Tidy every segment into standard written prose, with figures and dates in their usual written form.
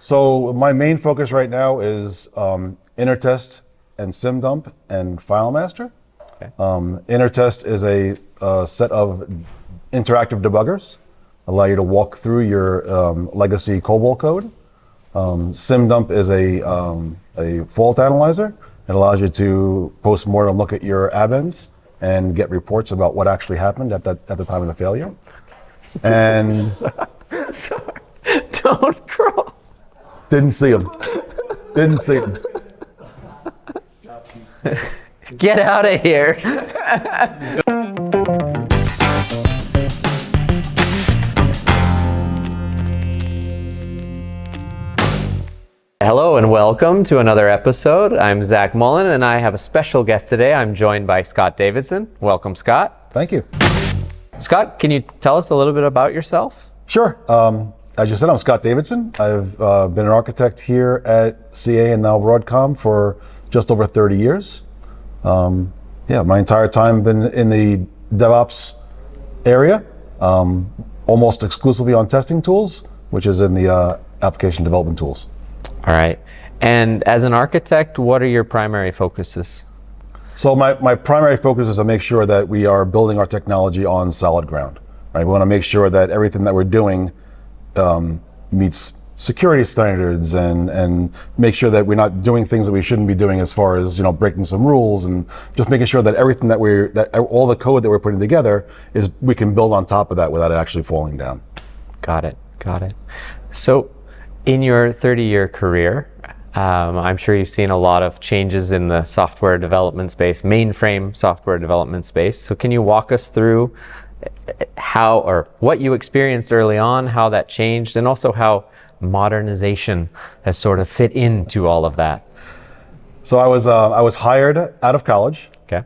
So my main focus right now is InterTest and SimDump and FileMaster. Okay. InterTest is a set of interactive debuggers, allow you to walk through your legacy COBOL code. SimDump is a fault analyzer. It allows you to post-mortem look at your abends and get reports about what actually happened at the time of the failure. And Sorry, don't crawl. didn't see him. Didn't see him. Get out of here. Hello and welcome to another episode. I'm Zach Mullen and I have a special guest today. I'm joined by Scott Davidson. Welcome, Scott. Thank you. Scott, can you tell us a little bit about yourself? Sure. As you said, I'm Scott Davidson. I've been an architect here at CA and now Broadcom for just over 30 years. My entire time been in the DevOps area, almost exclusively on testing tools, which is in the application development tools. All right. And as an architect, what are your primary focuses? So my primary focus is to make sure that we are building our technology on solid ground. Right? We want to make sure that everything that we're doing meets security standards and make sure that we're not doing things that we shouldn't be doing as far as breaking some rules, and just making sure that everything that all the code that we're putting together is we can build on top of that without it actually falling down. Got it. So in your 30-year career, I'm sure you've seen a lot of changes in the software development space, mainframe software development space. So can you walk us through how or what you experienced early on, how that changed, and also how modernization has sort of fit into all of that? So I was hired out of college. Okay.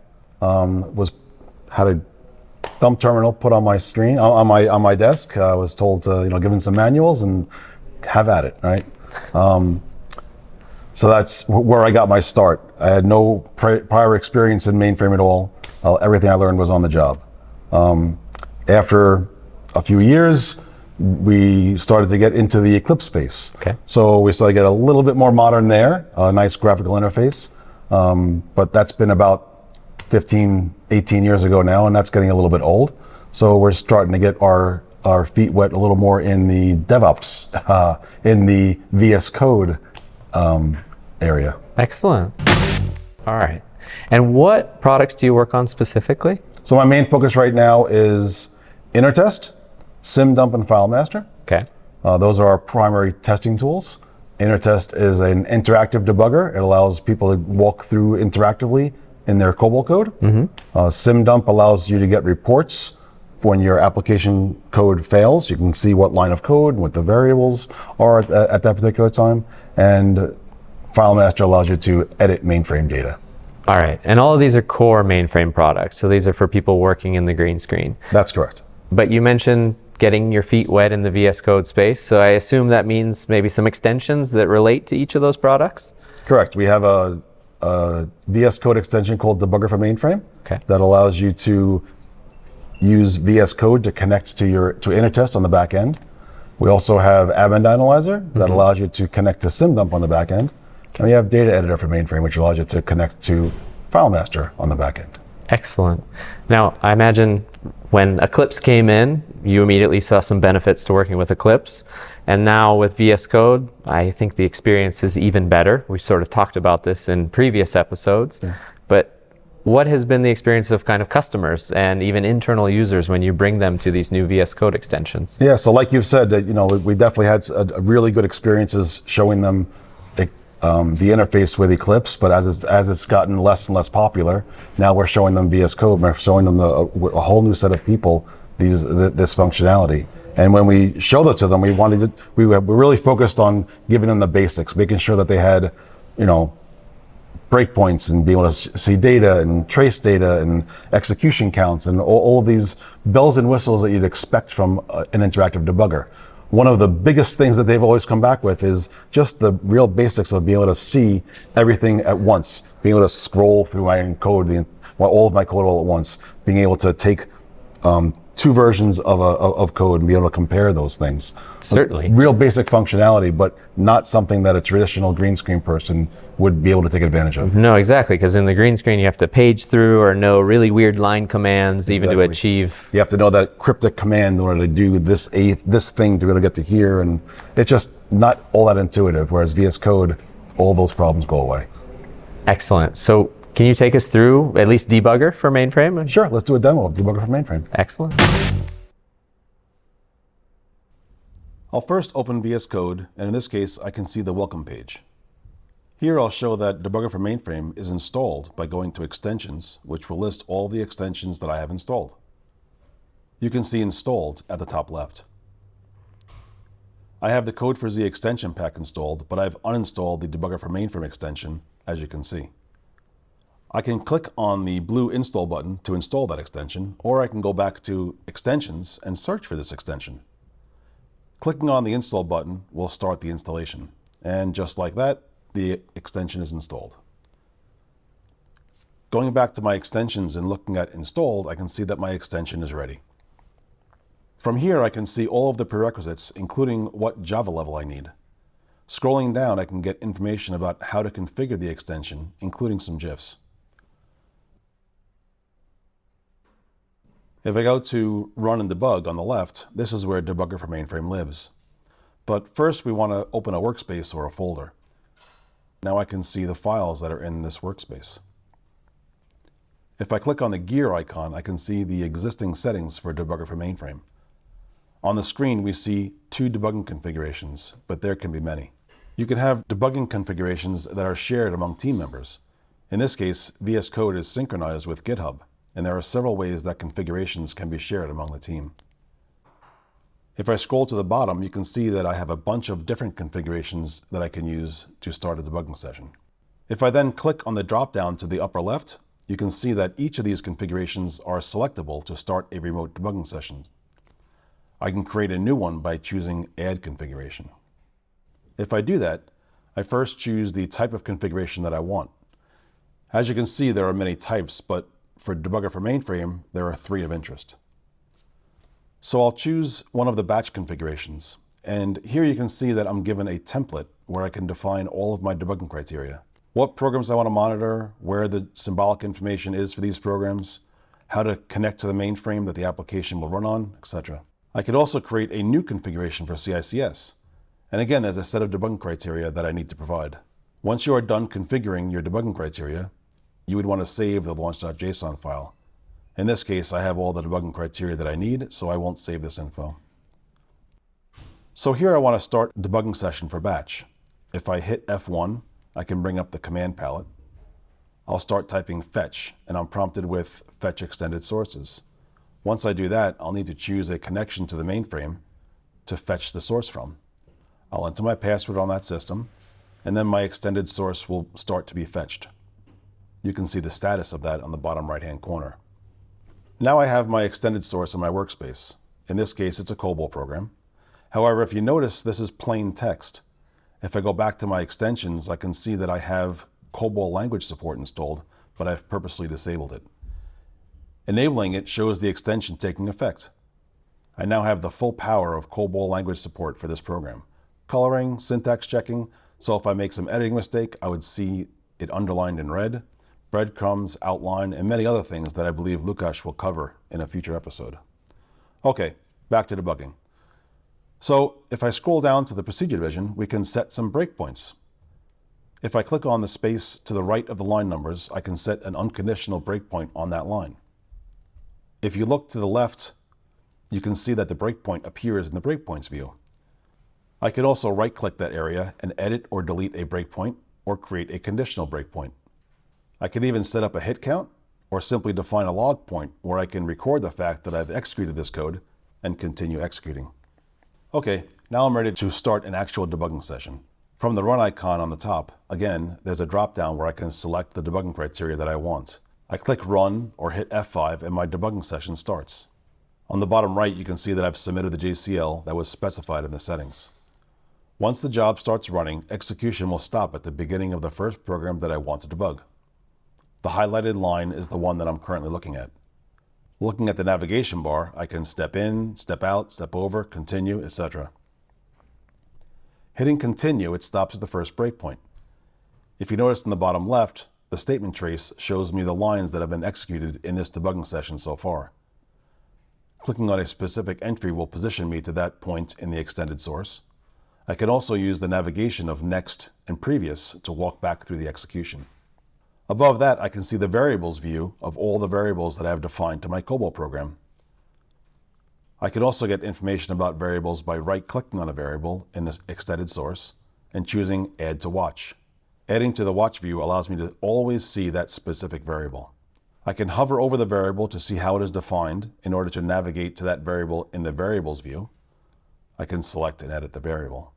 Had a dump terminal put on my screen on my desk. I was told to given some manuals and have at it, right? So that's where I got my start. I had no prior experience in mainframe at all. Everything I learned was on the job. After a few years, we started to get into the Eclipse space. Okay. So we started to get a little bit more modern there, a nice graphical interface. But that's been about 15, 18 years ago now, and that's getting a little bit old. So we're starting to get our feet wet a little more in the DevOps, in the VS Code area. Excellent. All right. And what products do you work on specifically? So my main focus right now is InterTest, SimDump, and FileMaster. Okay. Those are our primary testing tools. InterTest is an interactive debugger. It allows people to walk through interactively in their COBOL code. Mm-hmm. SimDump allows you to get reports when your application code fails. You can see what line of code and what the variables are at that particular time. And FileMaster allows you to edit mainframe data. All right. And all of these are core mainframe products. So these are for people working in the green screen. That's correct. But you mentioned getting your feet wet in the VS Code space. So I assume that means maybe some extensions that relate to each of those products? Correct. We have a VS Code extension called Debugger for Mainframe. Okay. That allows you to use VS Code to connect to InterTest on the back end. We also have Abend Analyzer that allows you to connect to SimDump on the back end. And we have Data Editor for Mainframe, which allows you to connect to FileMaster on the back end. Excellent. Now, I imagine when Eclipse came in, you immediately saw some benefits to working with Eclipse. And now with VS Code, I think the experience is even better. We've sort of talked about this in previous episodes. Yeah. But what has been the experience of kind of customers and even internal users when you bring them to these new VS Code extensions? Yeah, so like you've said, we definitely had a really good experiences showing them the interface with Eclipse, but as it's gotten less and less popular, now we're showing them VS Code. We're showing them a whole new set of people this functionality. And when we showed it to them, we were really focused on giving them the basics, making sure that they had, breakpoints and being able to see data and trace data and execution counts and all of these bells and whistles that you'd expect from an interactive debugger. One of the biggest things that they've always come back with is just the real basics of being able to see everything at once, being able to scroll through my code, all of my code all at once, being able to take two versions of code and be able to compare those things. Certainly. Real basic functionality, but not something that a traditional green screen person would be able to take advantage of. No, exactly, because in the green screen you have to page through or know really weird line commands even to achieve. You have to know that cryptic command in order to do this thing to be able to get to here, and it's just not all that intuitive, whereas VS Code, all those problems go away. Excellent. So can you take us through at least Debugger for Mainframe? Sure, let's do a demo of Debugger for Mainframe. Excellent. I'll first open VS Code, and in this case, I can see the welcome page. Here I'll show that Debugger for Mainframe is installed by going to Extensions, which will list all the extensions that I have installed. You can see Installed at the top left. I have the Code for Z extension pack installed, but I've uninstalled the Debugger for Mainframe extension, as you can see. I can click on the blue install button to install that extension, or I can go back to Extensions and search for this extension. Clicking on the install button will start the installation, and just like that, the extension is installed. Going back to my extensions and looking at installed, I can see that my extension is ready. From here, I can see all of the prerequisites, including what Java level I need. Scrolling down, I can get information about how to configure the extension, including some GIFs. If I go to Run and Debug on the left, this is where Debugger for Mainframe lives. But first, we want to open a workspace or a folder. Now I can see the files that are in this workspace. If I click on the gear icon, I can see the existing settings for Debugger for Mainframe. On the screen, we see two debugging configurations, but there can be many. You can have debugging configurations that are shared among team members. In this case, VS Code is synchronized with GitHub, and there are several ways that configurations can be shared among the team. If I scroll to the bottom, you can see that I have a bunch of different configurations that I can use to start a debugging session. If I then click on the drop-down to the upper left, you can see that each of these configurations are selectable to start a remote debugging session. I can create a new one by choosing Add Configuration. If I do that, I first choose the type of configuration that I want. As you can see, there are many types, but for Debugger for Mainframe, there are 3 of interest. So I'll choose one of the batch configurations. And here you can see that I'm given a template where I can define all of my debugging criteria. What programs I want to monitor, where the symbolic information is for these programs, how to connect to the mainframe that the application will run on, etc. I could also create a new configuration for CICS. And again, there's a set of debugging criteria that I need to provide. Once you are done configuring your debugging criteria, you would want to save the launch.json file. In this case, I have all the debugging criteria that I need, so I won't save this info. So here I want to start a debugging session for batch. If I hit F1, I can bring up the command palette. I'll start typing fetch, and I'm prompted with fetch extended sources. Once I do that, I'll need to choose a connection to the mainframe to fetch the source from. I'll enter my password on that system, and then my extended source will start to be fetched. You can see the status of that on the bottom right-hand corner. Now I have my extended source in my workspace. In this case, it's a COBOL program. However, if you notice, this is plain text. If I go back to my extensions, I can see that I have COBOL language support installed, but I've purposely disabled it. Enabling it shows the extension taking effect. I now have the full power of COBOL language support for this program. Coloring, syntax checking, so if I make some editing mistake, I would see it underlined in red, breadcrumbs, outline, and many other things that I believe Lukash will cover in a future episode. Okay, back to debugging. So if I scroll down to the procedure division, we can set some breakpoints. If I click on the space to the right of the line numbers, I can set an unconditional breakpoint on that line. If you look to the left, you can see that the breakpoint appears in the breakpoints view. I could also right-click that area and edit or delete a breakpoint or create a conditional breakpoint. I can even set up a hit count or simply define a log point where I can record the fact that I've executed this code and continue executing. Okay, now I'm ready to start an actual debugging session. From the run icon on the top, again, there's a drop-down where I can select the debugging criteria that I want. I click Run or hit F5 and my debugging session starts. On the bottom right, you can see that I've submitted the JCL that was specified in the settings. Once the job starts running, execution will stop at the beginning of the first program that I want to debug. The highlighted line is the one that I'm currently looking at. Looking at the navigation bar, I can step in, step out, step over, continue, etc. Hitting continue, it stops at the first breakpoint. If you notice in the bottom left, the statement trace shows me the lines that have been executed in this debugging session so far. Clicking on a specific entry will position me to that point in the extended source. I can also use the navigation of next and previous to walk back through the execution. Above that, I can see the variables view of all the variables that I have defined to my COBOL program. I can also get information about variables by right-clicking on a variable in the extended source and choosing Add to Watch. Adding to the watch view allows me to always see that specific variable. I can hover over the variable to see how it is defined in order to navigate to that variable in the variables view. I can select and edit the variable.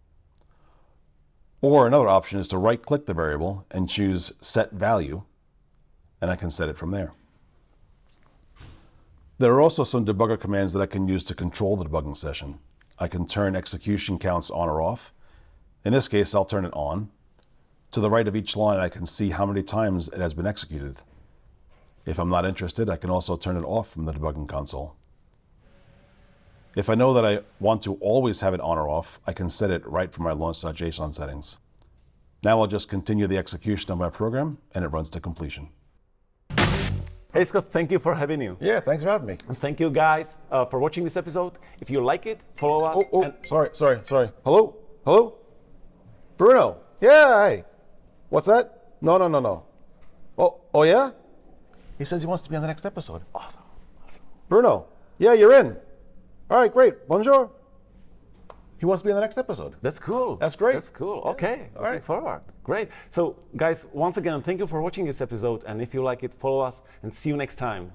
Or another option is to right-click the variable and choose Set Value, and I can set it from there. There are also some debugger commands that I can use to control the debugging session. I can turn execution counts on or off. In this case, I'll turn it on. To the right of each line, I can see how many times it has been executed. If I'm not interested, I can also turn it off from the debugging console. If I know that I want to always have it on or off, I can set it right from my launch.json settings. Now I'll just continue the execution of my program, and it runs to completion. Hey Scott, thank you for having you. Yeah, thanks for having me. And thank you guys for watching this episode. If you like it, follow us. Sorry. Hello? Bruno? Yeah, hey. What's that? No. Oh yeah? He says he wants to be on the next episode. Awesome. Bruno? Yeah, you're in. All right, great. Bonjour. He wants to be on the next episode. That's cool. That's great. That's cool. Yeah. Okay. All right. Looking forward. Great. So guys, once again, thank you for watching this episode. And if you like it, follow us and see you next time.